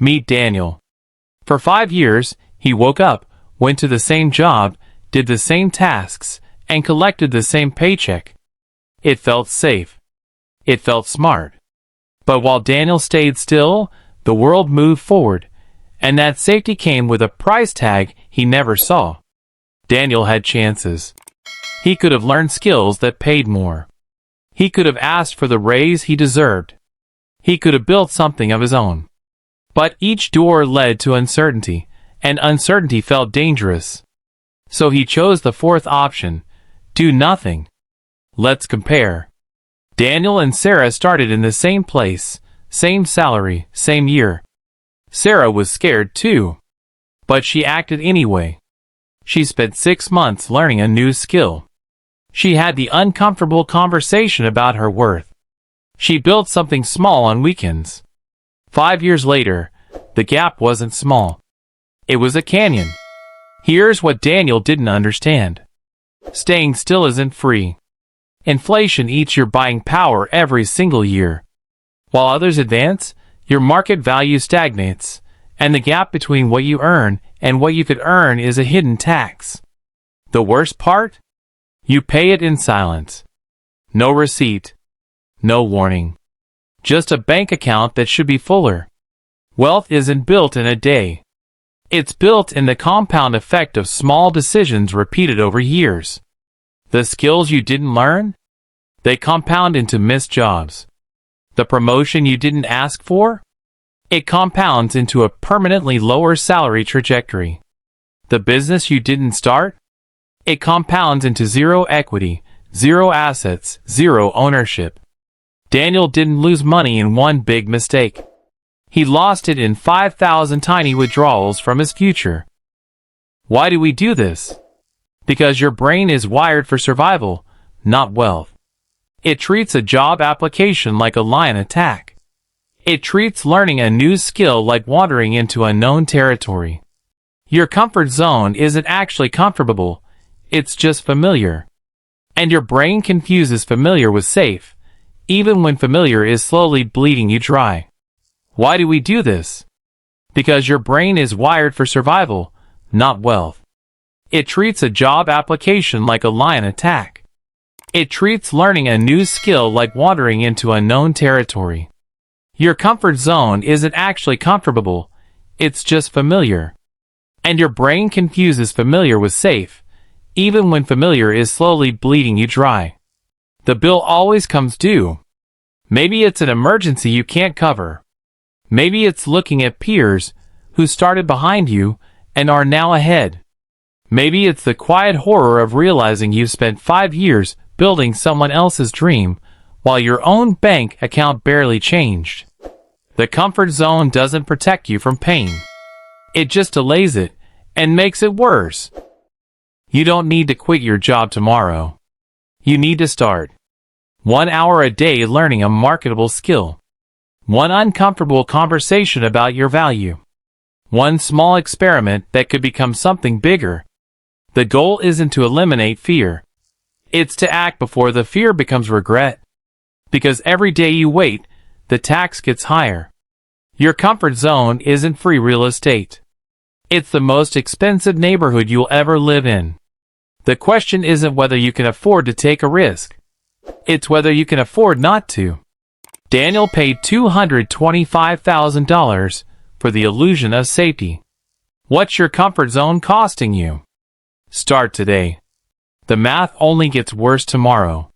Meet Daniel. For 5 years, he woke up, went to the same job, did the same tasks, and collected the same paycheck. It felt safe. It felt smart. But while Daniel stayed still, the world moved forward, and that safety came with a price tag he never saw. Daniel had chances. He could have learned skills that paid more. He could have asked for the raise he deserved. He could have built something of his own. But each door led to uncertainty, and uncertainty felt dangerous. So he chose the fourth option: do nothing. Let's compare. Daniel and Sarah started in the same place, same salary, same year. Sarah was scared too. But she acted anyway. She spent 6 months learning a new skill. She had the uncomfortable conversation about her worth. She built something small on weekends. 5 years later, the gap wasn't small. It was a canyon. Here's what Daniel didn't understand. Staying still isn't free. Inflation eats your buying power every single year. While others advance, your market value stagnates, and the gap between what you earn and what you could earn is a hidden tax. The worst part? You pay it in silence. No receipt. No warning. Just a bank account that should be fuller. Wealth isn't built in a day. It's built in the compound effect of small decisions repeated over years. The skills you didn't learn? They compound into missed jobs. The promotion you didn't ask for? It compounds into a permanently lower salary trajectory. The business you didn't start? It compounds into zero equity, zero assets, zero ownership. Daniel didn't lose money in one big mistake. He lost it in 5,000 tiny withdrawals from his future. Why do we do this? Because your brain is wired for survival, not wealth. It treats a job application like a lion attack. It treats learning a new skill like wandering into unknown territory. Your comfort zone isn't actually comfortable, it's just familiar. And your brain confuses familiar with safe, even when familiar is slowly bleeding you dry. Why do we do this? Because your brain is wired for survival, not wealth. It treats a job application like a lion attack. It treats learning a new skill like wandering into unknown territory. Your comfort zone isn't actually comfortable, it's just familiar. And your brain confuses familiar with safe, even when familiar is slowly bleeding you dry. The bill always comes due. Maybe it's an emergency you can't cover. Maybe it's looking at peers who started behind you and are now ahead. Maybe it's the quiet horror of realizing you've spent 5 years building someone else's dream while your own bank account barely changed. The comfort zone doesn't protect you from pain. It just delays it and makes it worse. You don't need to quit your job tomorrow. You need to start. 1 hour a day learning a marketable skill. 1 uncomfortable conversation about your value. 1 small experiment that could become something bigger. The goal isn't to eliminate fear. It's to act before the fear becomes regret. Because every day you wait, the tax gets higher. Your comfort zone isn't free real estate. It's the most expensive neighborhood you'll ever live in. The question isn't whether you can afford to take a risk. It's whether you can afford not to. Daniel paid $225,000 for the illusion of safety. What's your comfort zone costing you? Start today. The math only gets worse tomorrow.